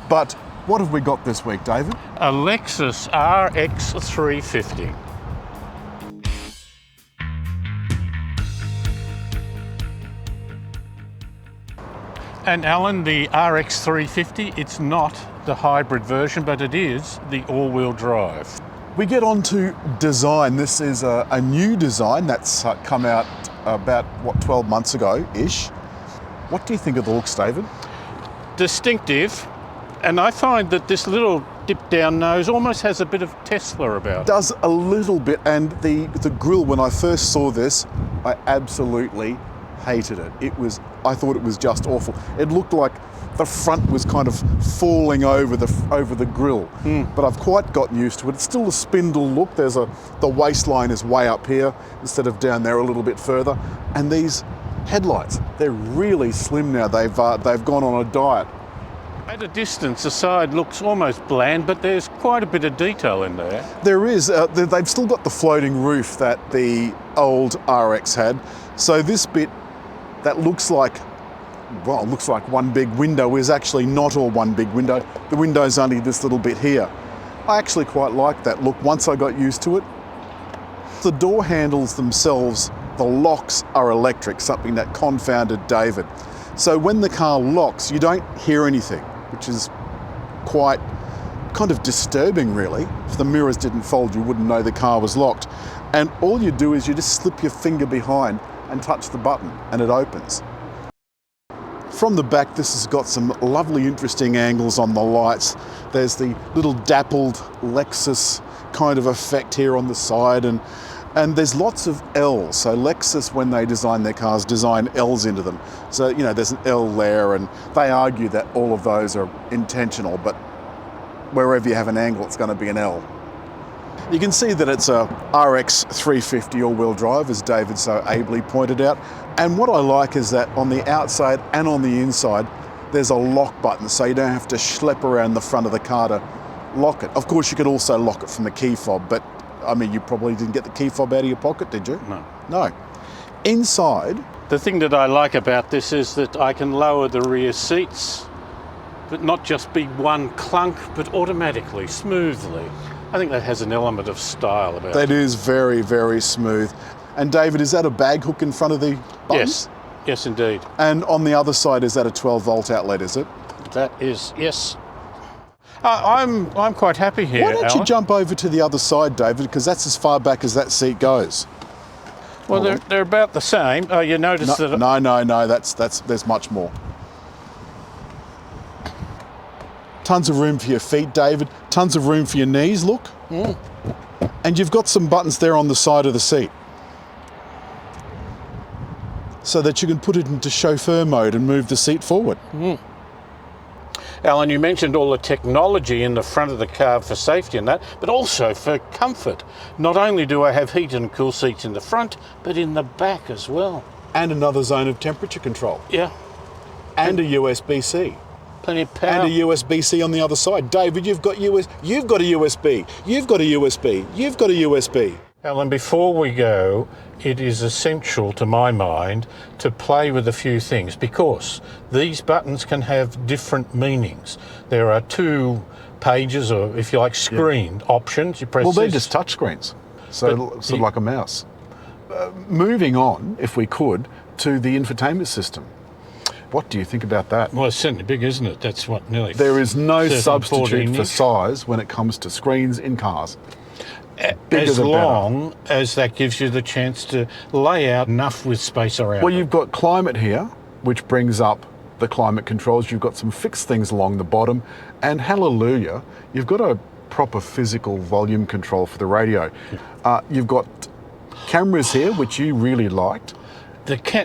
But what have we got this week, David? A Lexus RX 350. And Alan, the RX 350, it's not the hybrid version, but it is the all-wheel drive. We get on to design. This is a new design that's come out about, 12 months ago-ish. What do you think of the looks, David? Distinctive, and I find that this little dip-down nose almost has a bit of Tesla about it. Does a little bit, and the grille, when I first saw this, I absolutely hated it. I thought it was just awful. It looked like the front was kind of falling over the grille, but I've quite gotten used to it. It's still a spindle look. The waistline is way up here instead of down there a little bit further, and these headlights, they're really slim now. They've gone on a diet. At a distance, the side looks almost bland, but there's quite a bit of detail in there. There is. They've still got the floating roof that the old RX had. So this bit that looks like one big window is actually not all one big window. The window's only this little bit here. I actually quite like that look once I got used to it. The door handles themselves, the locks are electric, something that confounded David. So when the car locks, you don't hear anything, which is quite kind of disturbing, really. If the mirrors didn't fold, you wouldn't know the car was locked. And all you do is you just slip your finger behind and touch the button and it opens. From the back, this has got some lovely, interesting angles on the lights. There's the little dappled Lexus kind of effect here on the side, and there's lots of L's. So Lexus, when they design their cars, design L's into them. So, there's an L there, and they argue that all of those are intentional, but wherever you have an angle, it's going to be an L. You can see that it's a RX 350 all-wheel drive, as David so ably pointed out. And what I like is that on the outside and on the inside, there's a lock button, so you don't have to schlep around the front of the car to lock it. Of course, you could also lock it from the key fob, but I mean, you probably didn't get the key fob out of your pocket, did you? No. No. Inside... The thing that I like about this is that I can lower the rear seats, but not just be one clunk, but automatically, smoothly. I think that has an element of style about it. That is very, very smooth. And David, is that a bag hook in front of the buttons? Yes, indeed. And on the other side, is that a 12-volt outlet, is it? That is, yes. I'm quite happy here, Why don't Alan? you jump over to the other side, David, because that's as far back as that seat goes. Well, they're about the same. Oh, you notice that... No, there's much more. Tons of room for your feet, David. Tons of room for your knees, look. And you've got some buttons there on the side of the seat, so that you can put it into chauffeur mode and move the seat forward. Alan, you mentioned all the technology in the front of the car for safety and that, but also for comfort. Not only do I have heat and cool seats in the front, but in the back as well. And another zone of temperature control. Yeah. And a USB-C. Plenty of power. And a USB-C on the other side. David, you've got a USB. You've got a USB. You've got a USB. Alan, before we go, it is essential to my mind to play with a few things, because these buttons can have different meanings. There are 2 pages, or if you like, screened options. You press Well, they're this. just touch screens, so sort of like a mouse. Moving on, if we could, to the infotainment system. What do you think about that? Well, it's certainly big, isn't it? That's what, nearly... There is no 13, substitute 14 for inch. size when it comes to screens in cars. As long as that gives you the chance to lay out enough with space around. Well, you've got climate here, which brings up the climate controls. You've got some fixed things along the bottom, and hallelujah, you've got a proper physical volume control for the radio. You've got cameras here, which you really liked.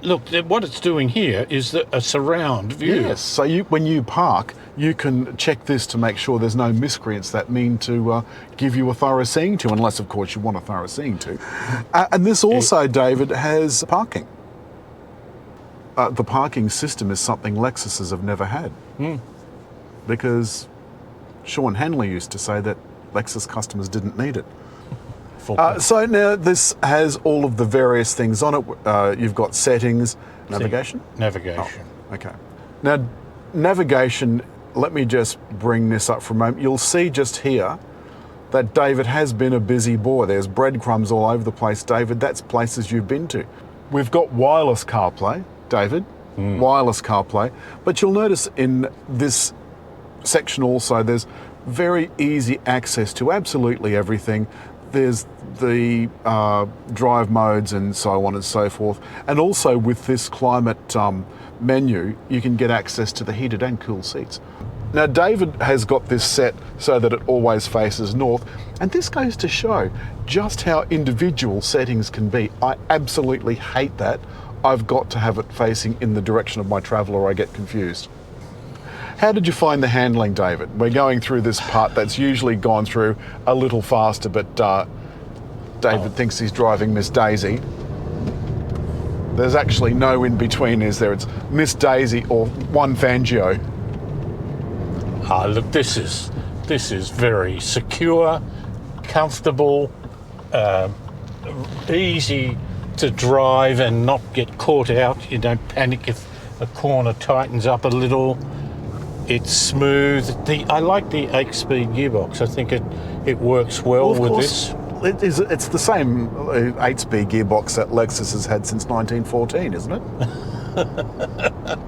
Look, what it's doing here is a surround view. Yes, so when you park, you can check this to make sure there's no miscreants that mean to give you a thorough seeing to, unless, of course, you want a thorough seeing to. And this also, David, has parking. The parking system is something Lexuses have never had. Because Sean Henley used to say that Lexus customers didn't need it. So now this has all of the various things on it. You've got settings, navigation? Navigation. Oh, okay. Now, navigation let me just bring this up for a moment. You'll see just here that David has been a busy boy. There's breadcrumbs all over the place, David. That's places you've been to. We've got wireless CarPlay, David, wireless CarPlay. But you'll notice in this section also, there's very easy access to absolutely everything. There's the drive modes and so on and so forth. And also with this climate menu, you can get access to the heated and cooled seats. Now, David has got this set so that it always faces north, and this goes to show just how individual settings can be. I absolutely hate that. I've got to have it facing in the direction of my travel or I get confused. How did you find the handling, David? We're going through this part that's usually gone through a little faster, but David thinks he's driving Miss Daisy. There's actually no in between, is there? It's Miss Daisy or one Fangio. Ah, look, this is very secure, comfortable, easy to drive and not get caught out. You don't panic if a corner tightens up a little. It's smooth. I like the 8-speed gearbox. I think it works well with this. It's the same 8-speed gearbox that Lexus has had since 1914, isn't it?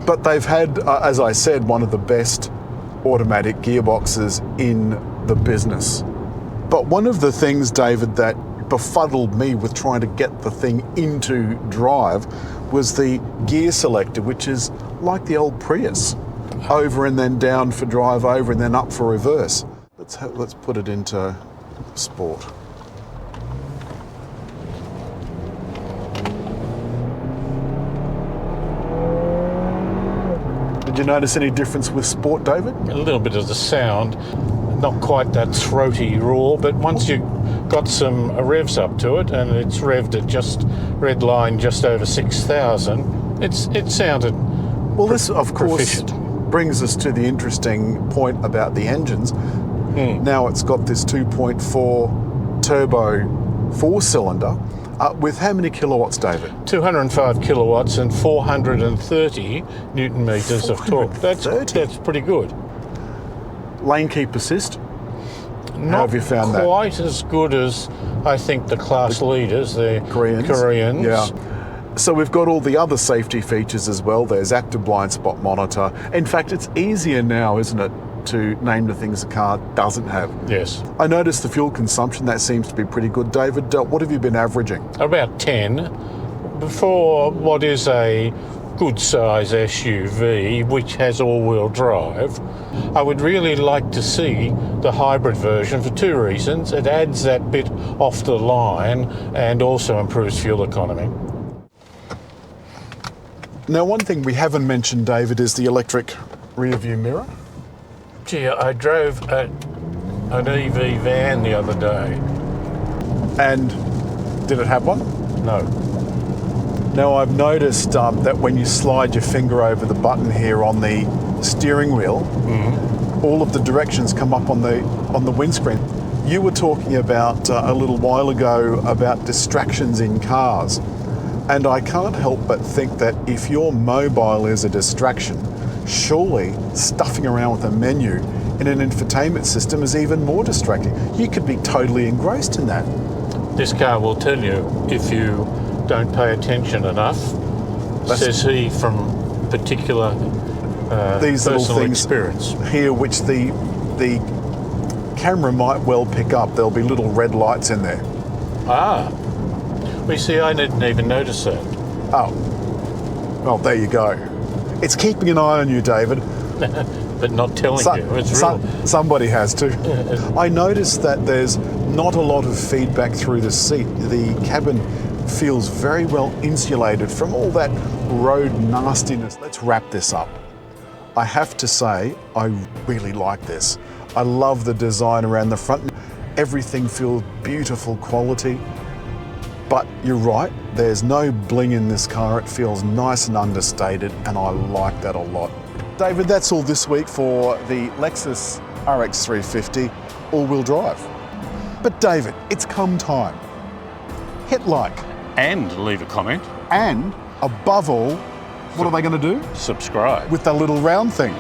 But they've had, as I said, one of the best automatic gearboxes in the business. But one of the things, David, that befuddled me with trying to get the thing into drive was the gear selector, which is like the old Prius. Over and then down for drive, over and then up for reverse. Let's put it into sport. Did you notice any difference with sport, David? A little bit of the sound, not quite that throaty roar, but once you got some revs up to it and it's revved at just red line just over 6,000, it sounded well. This, of course, proficient. Brings us to the interesting point about the engines. Now it's got this 2.4 turbo 4-cylinder with how many kilowatts, David? 205 kilowatts and 430 newton meters of torque. That's pretty good. Lane keep assist? Not how have you found that? Quite as good as I think the class leaders, the Koreans. Yeah. So we've got all the other safety features as well. There's active blind spot monitor. In fact, it's easier now, isn't it, to name the things the car doesn't have. Yes. I noticed the fuel consumption, that seems to be pretty good. David, what have you been averaging? About 10 for what is a good size SUV, which has all-wheel drive. I would really like to see the hybrid version for two reasons. It adds that bit off the line and also improves fuel economy. Now, one thing we haven't mentioned, David, is the electric rear view mirror. Gee, I drove an EV van the other day. And did it have one? No. Now, I've noticed that when you slide your finger over the button here on the steering wheel, all of the directions come up on the windscreen. You were talking about a little while ago about distractions in cars. And I can't help but think that if your mobile is a distraction, surely stuffing around with a menu in an infotainment system is even more distracting. You could be totally engrossed in that. This car will tell you if you don't pay attention enough, says he from particular these little personal things experience. Here, which the camera might well pick up. There'll be little red lights in there. Ah. We see, I didn't even notice that. Oh, well, there you go. It's keeping an eye on you, David. But not telling you. It's somebody has to. I noticed that there's not a lot of feedback through the seat. The cabin feels very well insulated from all that road nastiness. Let's wrap this up. I have to say, I really like this. I love the design around the front. Everything feels beautiful quality. But you're right, there's no bling in this car. It feels nice and understated, and I like that a lot. David, that's all this week for the Lexus RX 350 all-wheel drive. But David, it's come time. Hit like. And leave a comment. And above all, what are they going to do? Subscribe. With the little round thing.